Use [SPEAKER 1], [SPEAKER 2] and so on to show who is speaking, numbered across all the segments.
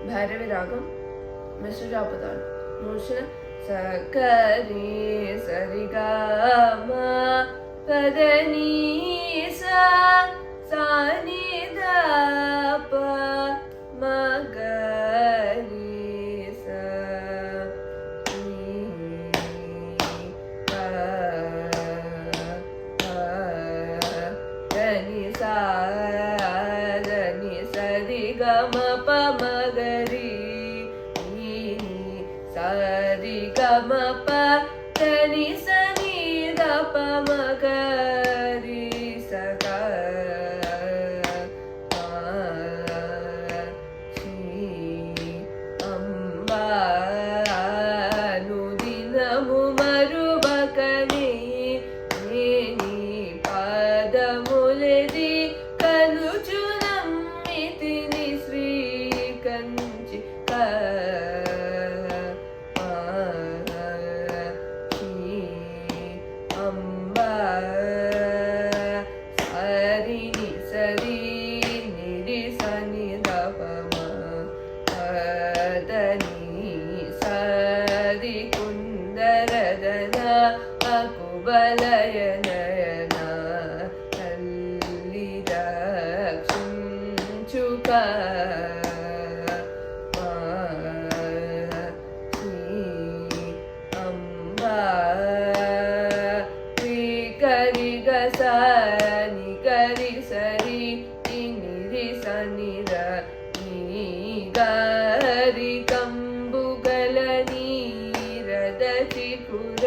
[SPEAKER 1] భైరవి రాగం మిశ్ర జాపదాలు మూర్ఛన సకరి సరిగమ పదని సాని దప మగరి దని సరి గమ ప మగరి సరి గమ ప దని సని ద ప మగరి సగ అంబాను దినము మరువకని నేని పాదములది కనుచునమ్మితిని శ్రీ కంచి అంబా సరిని సరి నిరి సని దపమ పదని సరి కుందరదన అకుబలయ నయన తల్లి రక్షించుక అంబా కరి గసని కరి సరి నిరి సని గరి కంబుగల నీరద చికుర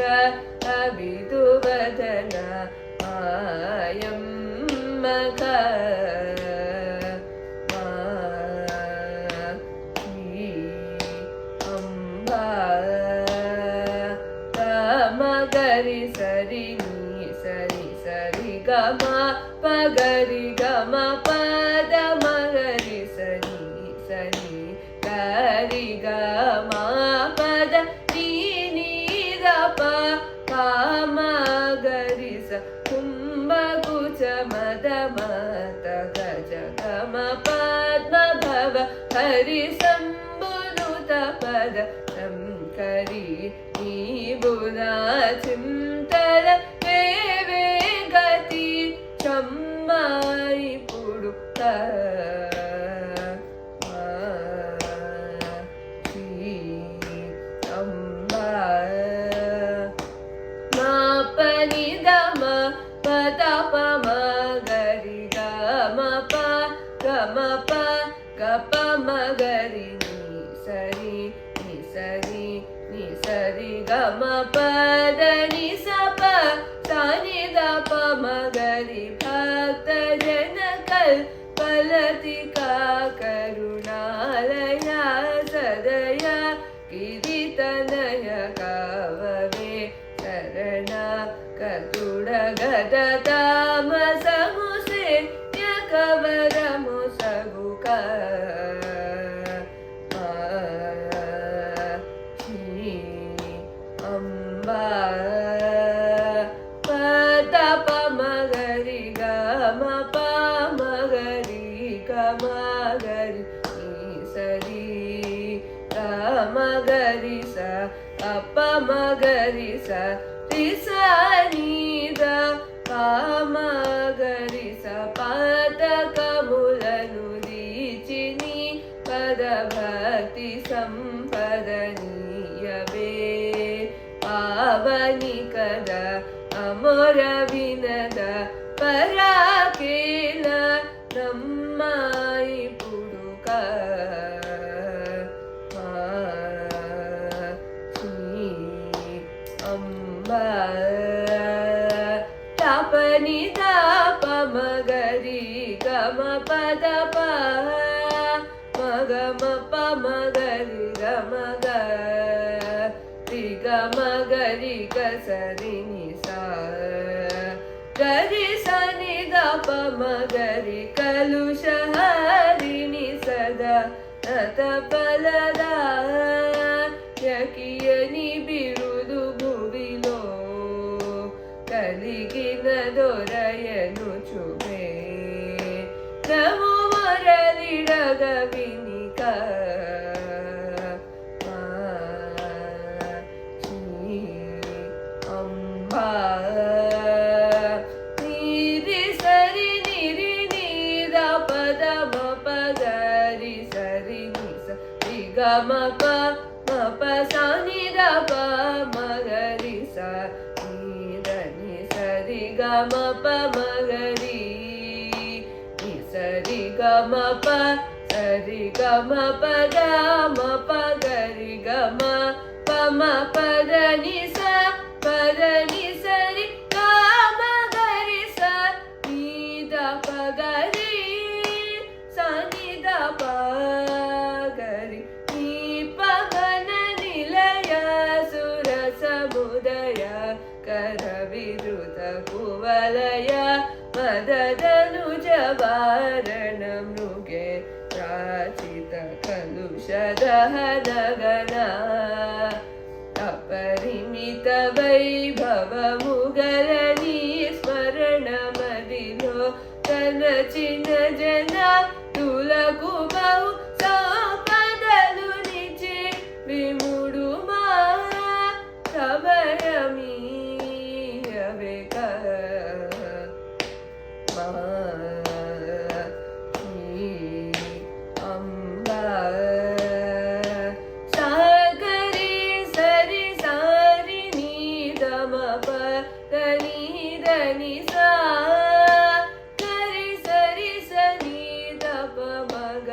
[SPEAKER 1] అభిదువదన మాయం మగ అంబా మగరి సరి సరి సరి గమ పగరి గమ పద మగరి సరి సరి గరి గమ పద నీ దప మగరి స కుంభకుచ మద మత గజ గమ పద్మ భవ హరి సంబునుత పద కరి నీబునా చింతల వేవే గతి చమ్మాయిపుడు అంబా మా పని దమ పద పమ గరి గమ ప గమ ప గప మగరి ని సరి ని సరి గమ పద ని సప సాని దప మగరి భక్త జన కల్పలతికా కరుణాలయ సదయ కిరీటనయ కవవే శరణ కతుడ గద తామసముసే కవరము సగుక అంబా పద పమగరి గమ పమగరి గమగరి సరి గమగరి స అపమగరి స రిసనిద పమగరి స పదకములను రీచిని పద భక్తి సంపదనీయవే పావని కద అమర వినద పరాకేల నమ్మాయి పుడుక అంబా తపని దాప మగరి గమ పద ప మగమ ప మగరి గమ గమ గరి గసరి నిసా గరి సని దప మగరి కలుష హరిని సదా నత ఫలదా యకియని బిరుదు భువిలో కలిగిన దొరయను చుమే నము వరలిడగ వినిక ಗ ಮ ಪ ಮ ಪ ಸ ನಿ ದ ಪ ಮ ಗ ರಿ ಸ ನಿ ದ ನಿ ಸ ರಿ ಗ ಮ ಪ ಮ ಗ ರಿ ನಿ ಸ ರಿ ಗ ಮ ಪ ಸ ರಿ ಗ ಮ ಪ ಗ ಮ ಪ ಗ ರಿ ಗ ಮ ಪ ಮ ಪ ದ ನಿ ಸ ಪ ದ ನಿ ಸ ರಿ ಗ ಮ ಗ ರಿ ಸ ನಿ ದ ಪ ಗ ರಿ ಸ ನಿ ದ ಪ ಗ ರಿ ನಿ ಪ ಗ ನ ನಿಲಯ ಸುರ ಸಮುದಯ ಕರ ವಿರುತ ಕುವಲಯ ಮದದನುಜ ವಾರಣ ಮೃಗೆ ಪ್ರಾಚಿತ ಕಲುಷ ದಹನ ಗಣ ಅಪರಿಮಿತ ವೈಭವ ಮುಗಲನಿ ಸ್ಮರಣ ಮದಿಲೋ ತನ ಚಿನ್ನ ಜನ ತುಲಕು ಬಹು ಸಂಪದಲು ನಿಚೆ ವಿಮುಡು ಮಾ ಸಮಯಮೀಯವೆ ಅಂಬಾ ಸಾಗರಿ ಸರಿ ಸಾರಿ ನೀ ದಮ ಪ ಧನಿ ಧನಿ ಸಾ ಗರಿ ಸರಿ ಸನಿ ದ ಪ ಮಗ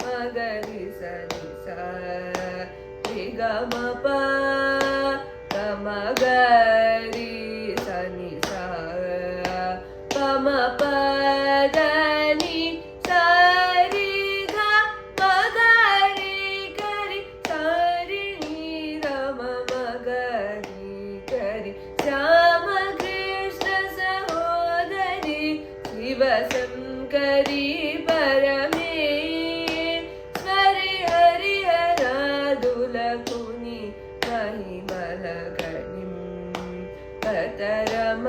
[SPEAKER 1] ಮಗರಿ ಸನಿ ಸಾ ರಿ ಗ ಮ ಪ ಗ ಮ ಗರಿ ಸನಿ ಸಾ ಪ ಮ ಪ ದ ನಿ ಸ ರಿ ಗ ಮ ಗ ರಿ ಗರಿ ಸ ರಿ ನಿ ದ ಮ ಮ ಗ ರಿ ಗರಿ ಶ್ಯಾಮ ಕೃಷ್ಣ ಸಹೋದರಿ ಶಿವ ಶಂಕರಿ ಪರಮೇಶ್ವರಿ ಹರಿಹರ ದುಲಕುನಿ ಮಹಿಮಲ ಗಣಿಂ ಪತರಮ